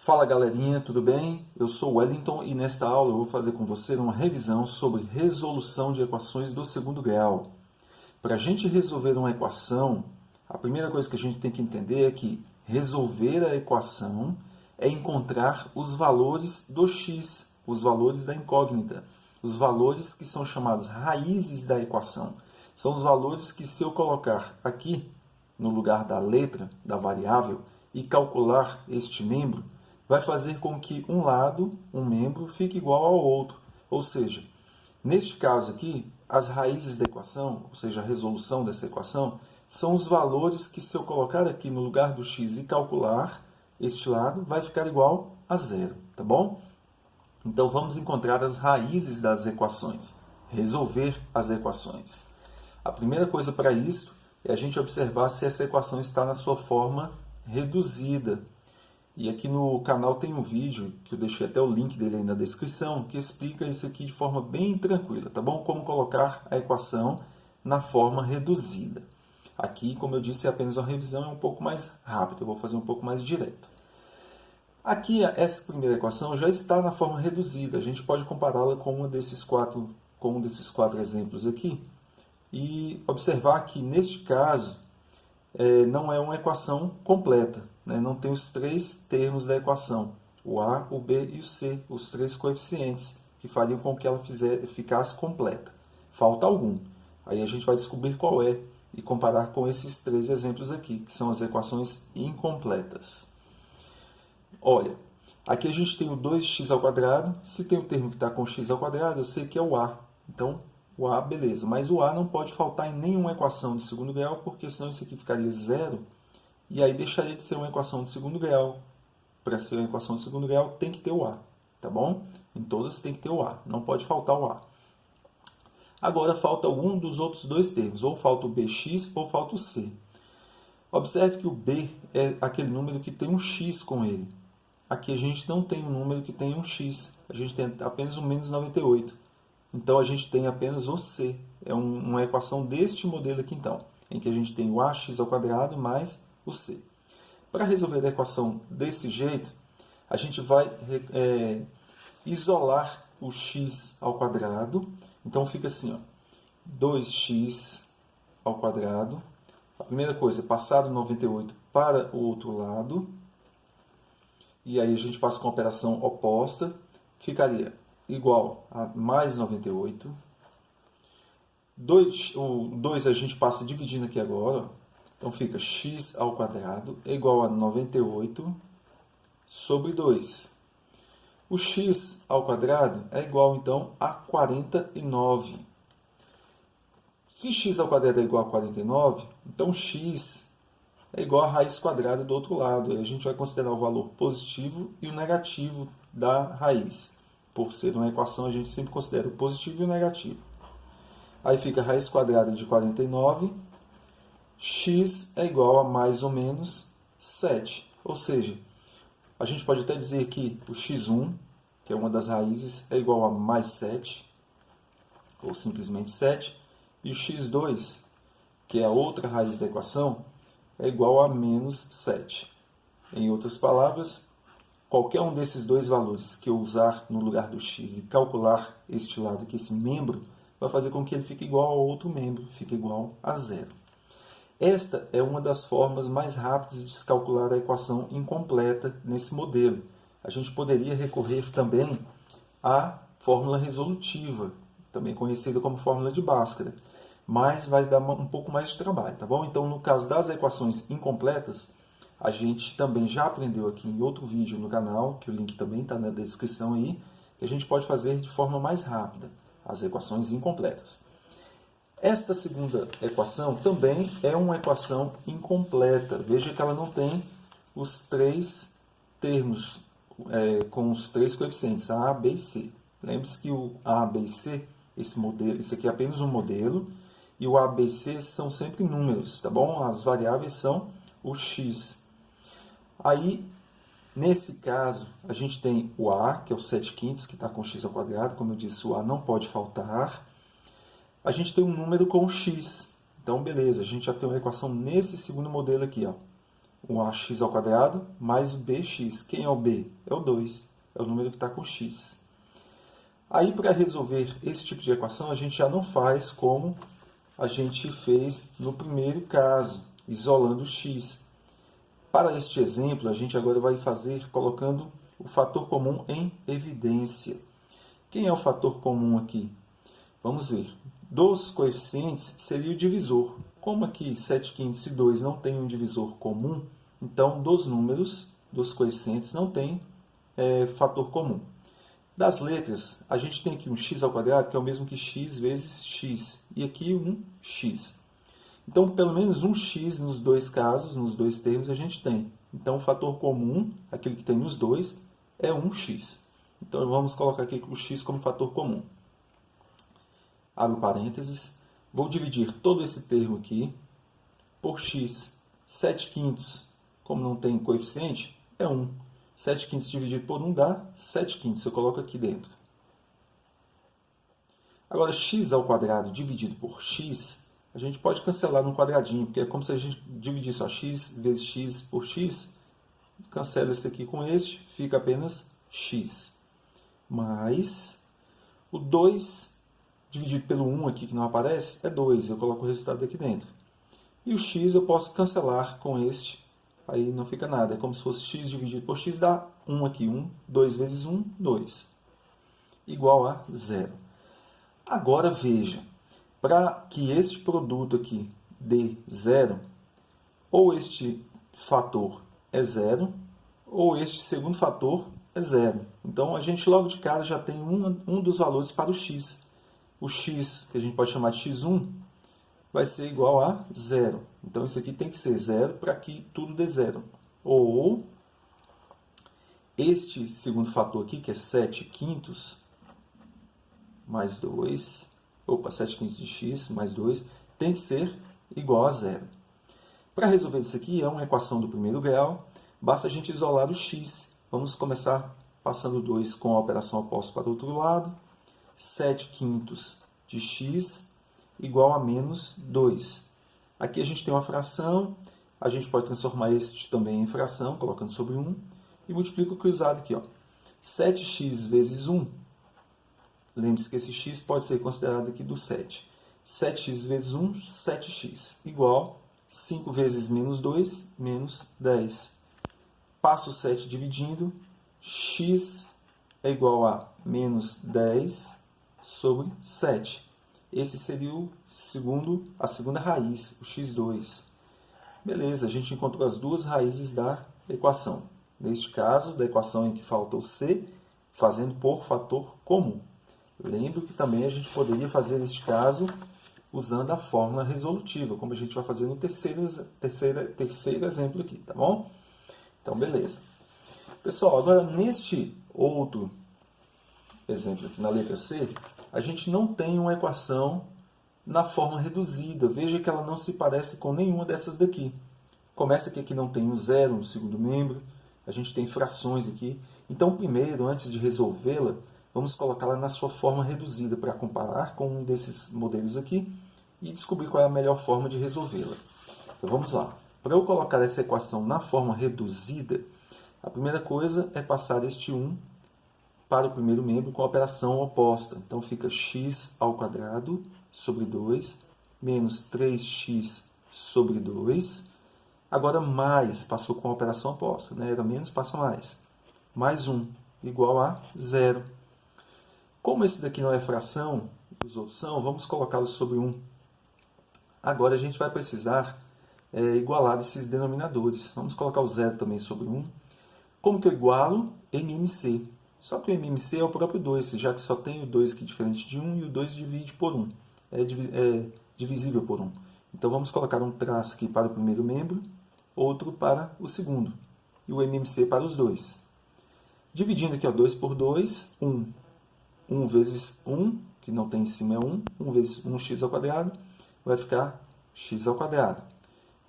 Fala galerinha, tudo bem? Eu sou o Wellington e nesta aula eu vou fazer com você uma revisão sobre resolução de equações do segundo grau. Para a gente resolver uma equação, a primeira coisa que a gente tem que entender é que resolver a equação é encontrar os valores do x, os valores da incógnita, os valores que são chamados raízes da equação. São os valores que, se eu colocar aqui no lugar da letra, da variável, e calcular este membro, vai fazer com que um lado, um membro, fique igual ao outro. Ou seja, neste caso aqui, as raízes da equação, ou seja, a resolução dessa equação, são os valores que, se eu colocar aqui no lugar do x e calcular este lado, vai ficar igual a zero, tá bom? Então, vamos encontrar as raízes das equações, resolver as equações. A primeira coisa para isso é a gente observar se essa equação está na sua forma reduzida. E aqui no canal tem um vídeo, que eu deixei até o link dele aí na descrição, que explica isso aqui de forma bem tranquila, tá bom? Como colocar a equação na forma reduzida. Aqui, como eu disse, é apenas uma revisão, é um pouco mais rápido, eu vou fazer um pouco mais direto. Aqui, essa primeira equação já está na forma reduzida, a gente pode compará-la com um desses quatro exemplos aqui, e observar que, neste caso, não é uma equação completa, né? Não tem os três termos da equação, o a, o b e o c, os três coeficientes, que fariam com que ela ficasse completa. Falta algum. Aí a gente vai descobrir qual é e comparar com esses três exemplos aqui, que são as equações incompletas. Olha, aqui a gente tem o 2x², se tem o termo que está com x², eu sei que é o a. Então, o a, beleza. Mas o a não pode faltar em nenhuma equação de segundo grau, porque senão isso aqui ficaria zero, e aí deixaria de ser uma equação de segundo grau. Para ser uma equação de segundo grau, tem que ter o a, tá bom? Em todas tem que ter o a, não pode faltar o a. Agora falta algum dos outros dois termos, ou falta o bx ou falta o c. Observe que o b é aquele número que tem um x com ele. Aqui a gente não tem um número que tem um x, a gente tem apenas um menos 98. Então, a gente tem apenas o c. É uma equação deste modelo aqui, então, em que a gente tem o ax² mais o c. Para resolver a equação desse jeito, a gente vai isolar o x². Então, fica assim, ó, 2x². A primeira coisa é passar do 98 para o outro lado. E aí a gente passa com a operação oposta. Ficaria igual a mais 98. O 2 a gente passa dividindo aqui agora. Então, fica x² é igual a 98 sobre 2. O x² é igual, então, a 49. Se x² é igual a 49, então x é igual a raiz quadrada do outro lado. Aí a gente vai considerar o valor positivo e o negativo da raiz. Por ser uma equação, a gente sempre considera o positivo e o negativo. Aí fica a raiz quadrada de 49. X é igual a mais ou menos 7. Ou seja, a gente pode até dizer que o x1, que é uma das raízes, é igual a mais 7, ou simplesmente 7. E o x2, que é a outra raiz da equação, é igual a menos 7. Em outras palavras, qualquer um desses dois valores que eu usar no lugar do x e calcular este lado aqui, esse membro, vai fazer com que ele fique igual ao outro membro, fique igual a zero. Esta é uma das formas mais rápidas de se calcular a equação incompleta nesse modelo. A gente poderia recorrer também à fórmula resolutiva, também conhecida como fórmula de Bhaskara, mas vai dar um pouco mais de trabalho, tá bom? Então, no caso das equações incompletas, a gente também já aprendeu aqui em outro vídeo no canal, que o link também está na descrição aí, que a gente pode fazer de forma mais rápida as equações incompletas. Esta segunda equação também é uma equação incompleta. Veja que ela não tem os três termos com os três coeficientes, A, B e C. Lembre-se que o A, B e C, esse aqui é apenas um modelo, e o A, B e C são sempre números, tá bom? As variáveis são o x. Aí, nesse caso, a gente tem o A, que é o 7/5, que está com x². Como eu disse, o A não pode faltar. A gente tem um número com x. Então, beleza, a gente já tem uma equação nesse segundo modelo aqui, ó. o ax ao quadrado mais o bx. Quem é o b? É o 2. É o número que está com x. Aí, para resolver esse tipo de equação, a gente já não faz como a gente fez no primeiro caso, isolando o x. Para este exemplo, a gente agora vai fazer colocando o fator comum em evidência. Quem é o fator comum aqui? Vamos ver. Dos coeficientes seria o divisor. Como aqui 7/5 e 2 não tem um divisor comum, então dos números, dos coeficientes, não tem fator comum. Das letras, a gente tem aqui um x ao quadrado, que é o mesmo que x vezes x. E aqui um x. Então, pelo menos um x nos dois casos, nos dois termos, a gente tem. Então, o fator comum, aquele que tem nos dois, é 1x. Então, vamos colocar aqui o x como fator comum. Abro parênteses. Vou dividir todo esse termo aqui por x. 7/5, como não tem coeficiente, é 1. 7/5 dividido por 1 dá 7/5. Eu coloco aqui dentro. Agora, x ao quadrado dividido por x, a gente pode cancelar no quadradinho, porque é como se a gente dividisse x vezes x por x. Cancelo esse aqui com este, fica apenas x. Mais o 2 dividido pelo 1 aqui, que não aparece, é 2. Eu coloco o resultado aqui dentro. E o x eu posso cancelar com este, aí não fica nada. É como se fosse x dividido por x, dá 1 aqui. 1, 2 vezes 1, 2. Igual a 0. Agora veja, para que este produto aqui dê 0, ou este fator é 0, ou este segundo fator é 0. Então, a gente logo de cara já tem um dos valores para o x. O x, que a gente pode chamar de x1, vai ser igual a 0. Então, isso aqui tem que ser 0 para que tudo dê 0. Ou este segundo fator aqui, que é 7/5 mais 2, 7/5 de x mais 2, tem que ser igual a 0. Para resolver isso aqui, é uma equação do primeiro grau, basta a gente isolar o x. Vamos começar passando 2 com a operação oposta para o outro lado. 7/5 de x igual a menos 2. Aqui a gente tem uma fração, a gente pode transformar este também em fração, colocando sobre 1, e multiplica o cruzado aqui. 7x vezes 1, lembre-se que esse x pode ser considerado aqui do 7. 7x vezes 1, 7x, igual 5 vezes menos 2, menos 10. Passo o 7 dividindo, x é igual a menos 10 sobre 7. Esse seria a segunda raiz, o x2. Beleza, a gente encontrou as duas raízes da equação. Neste caso, da equação em que falta o c, fazendo por fator comum. Lembro que também a gente poderia fazer neste caso usando a fórmula resolutiva, como a gente vai fazer no terceiro exemplo aqui, tá bom? Então, beleza. Pessoal, agora neste outro exemplo aqui, na letra C, a gente não tem uma equação na forma reduzida. Veja que ela não se parece com nenhuma dessas daqui. Começa que aqui não tem um zero no segundo membro, a gente tem frações aqui. Então, primeiro, antes de resolvê-la, vamos colocá-la na sua forma reduzida para comparar com um desses modelos aqui e descobrir qual é a melhor forma de resolvê-la. Então, vamos lá. Para eu colocar essa equação na forma reduzida, a primeira coisa é passar este 1 para o primeiro membro com a operação oposta. Então, fica x ao quadrado sobre 2 menos 3x sobre 2. Agora, mais, passou com a operação oposta, né? Era menos, passa mais. Mais 1, igual a 0. Como esse daqui não é fração, os outros são, vamos colocá-los sobre 1. Agora, a gente vai precisar igualar esses denominadores. Vamos colocar o 0 também sobre 1. Como que eu igualo? MMC. Só que o MMC é o próprio 2, já que só tem o 2 aqui diferente de 1 e o 2 divide por 1. É divisível por 1. Então, vamos colocar um traço aqui para o primeiro membro, outro para o segundo. E o MMC para os dois. Dividindo aqui, 2 por 2, 1. 1 vezes 1, que não tem em cima é 1. 1 vezes 1x ao quadrado, vai ficar x ao quadrado.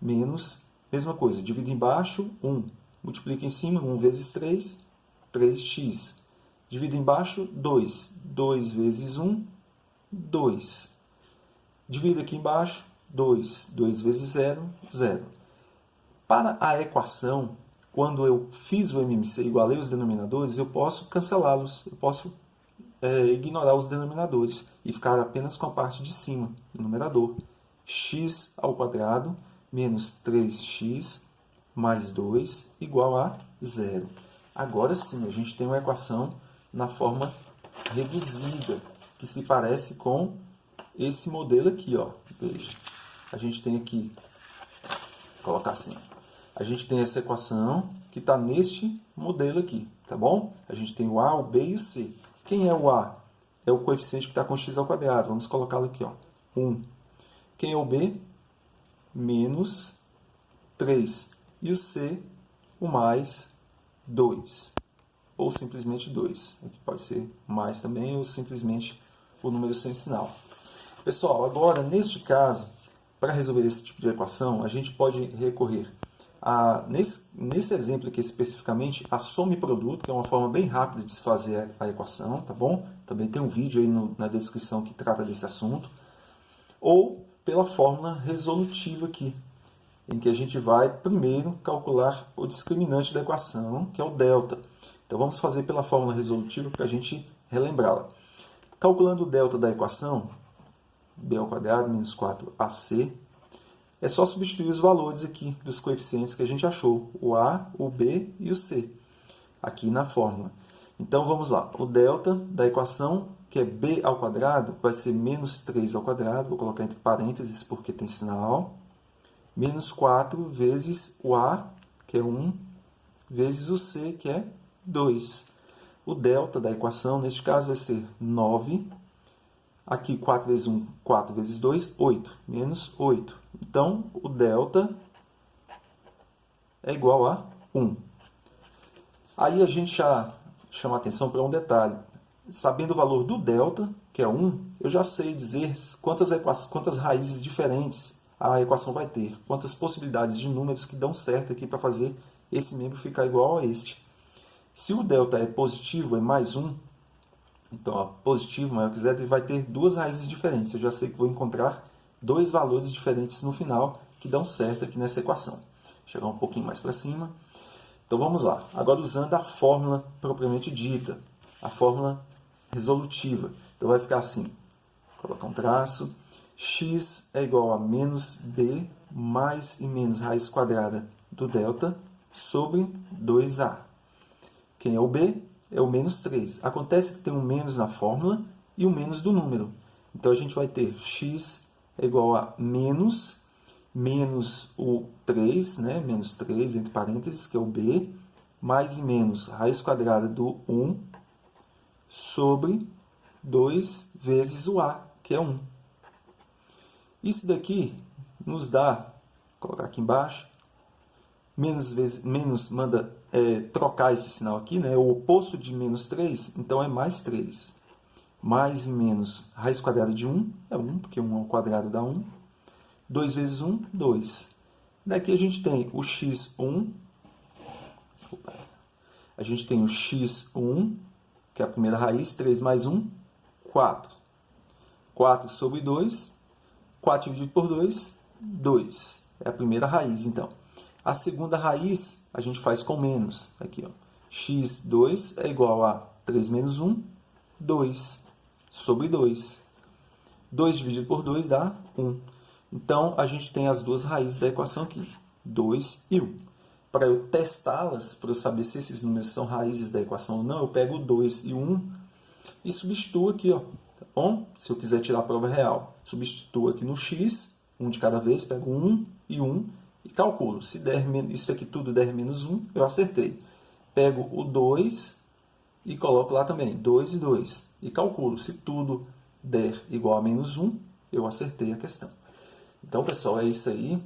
Menos, mesma coisa, divide embaixo, 1. Multiplica em cima, 1 vezes 3, 3x. Divide embaixo, 2. 2 vezes 1, 2. Divide aqui embaixo, 2. 2 vezes 0, 0. Para a equação, quando eu fiz o MMC e igualei os denominadores, eu posso cancelá-los, eu posso ignorar os denominadores e ficar apenas com a parte de cima, o numerador. X ao quadrado menos 3x mais 2 igual a 0. Agora sim, a gente tem uma equação na forma reduzida, que se parece com esse modelo aqui, ó. Veja, a gente tem aqui, vou colocar assim, a gente tem essa equação que está neste modelo aqui, tá bom? A gente tem o A, o B e o C. Quem é o A? É o coeficiente que está com x ao quadrado. Vamos colocá-lo aqui, ó, 1. Quem é o B? Menos 3. E o C, o mais 2. Ou simplesmente 2. Aqui pode ser mais também, ou simplesmente o número sem sinal. Pessoal, agora, neste caso, para resolver esse tipo de equação, a gente pode recorrer nesse exemplo aqui especificamente, a soma e produto, que é uma forma bem rápida de se fazer a equação, tá bom? Também tem um vídeo aí na descrição que trata desse assunto. Ou pela fórmula resolutiva aqui, em que a gente vai primeiro calcular o discriminante da equação, que é o delta. Então vamos fazer pela fórmula resolutiva para a gente relembrá-la. Calculando o delta da equação, b ao quadrado menos 4ac, é só substituir os valores aqui dos coeficientes que a gente achou, o a, o b e o c, aqui na fórmula. Então vamos lá, o delta da equação, que é b ao quadrado, vai ser menos 3 ao quadrado, vou colocar entre parênteses porque tem sinal, menos 4 vezes o a, que é 1, vezes o c, que é 2. O delta da equação, neste caso, vai ser 9. Aqui, 4 vezes 1, 4 vezes 2, 8. Menos 8. Então, o delta é igual a 1. Aí a gente já chama a atenção para um detalhe. Sabendo o valor do delta, que é 1, eu já sei dizer quantas raízes diferentes a equação vai ter. Quantas possibilidades de números que dão certo aqui para fazer esse membro ficar igual a este. Se o delta é positivo, é mais 1, então, ó, positivo maior que zero, ele vai ter duas raízes diferentes. Eu já sei que vou encontrar dois valores diferentes no final que dão certo aqui nessa equação. Vou chegar um pouquinho mais para cima. Então, vamos lá. Agora, usando a fórmula propriamente dita, a fórmula resolutiva. Então, vai ficar assim. Vou colocar um traço. X é igual a menos b mais e menos raiz quadrada do delta sobre 2a. Quem é o b? É o menos 3. Acontece que tem um menos na fórmula e o menos do número. Então, a gente vai ter x é igual a menos o 3, né? Menos 3, entre parênteses, que é o b, mais e menos raiz quadrada do 1 sobre 2 vezes o a, que é 1. Isso daqui nos dá, vou colocar aqui embaixo, menos manda trocar esse sinal aqui, né? O oposto de menos 3, então é mais 3. Mais e menos raiz quadrada de 1 é 1, porque 1 ao quadrado dá 1. 2 vezes 1, 2. Daqui a gente tem o x1, a gente tem o x1, que é a primeira raiz, 3 mais 1, 4. 4 sobre 2, 4 dividido por 2, 2. É a primeira raiz, então. A segunda raiz a gente faz com menos. Aqui, ó. x2 é igual a 3 menos 1, 2 sobre 2. 2 dividido por 2 dá 1. Então, a gente tem as duas raízes da equação aqui, 2 e 1. Para eu testá-las, para eu saber se esses números são raízes da equação ou não, eu pego o 2 e o 1 e substituo aqui, ó. Tá bom? Se eu quiser tirar a prova real, substituo aqui no x, 1 de cada vez, pego 1 e 1 e calculo. Se der isso aqui tudo der menos 1, eu acertei. Pego o 2 e coloco lá também, 2 e 2. E calculo. Se tudo der igual a menos 1, eu acertei a questão. Então, pessoal, é isso aí.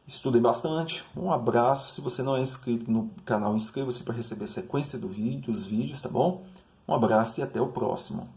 Estudem bastante. Um abraço. Se você não é inscrito no canal, inscreva-se para receber a sequência dos vídeos, tá bom? Um abraço e até o próximo.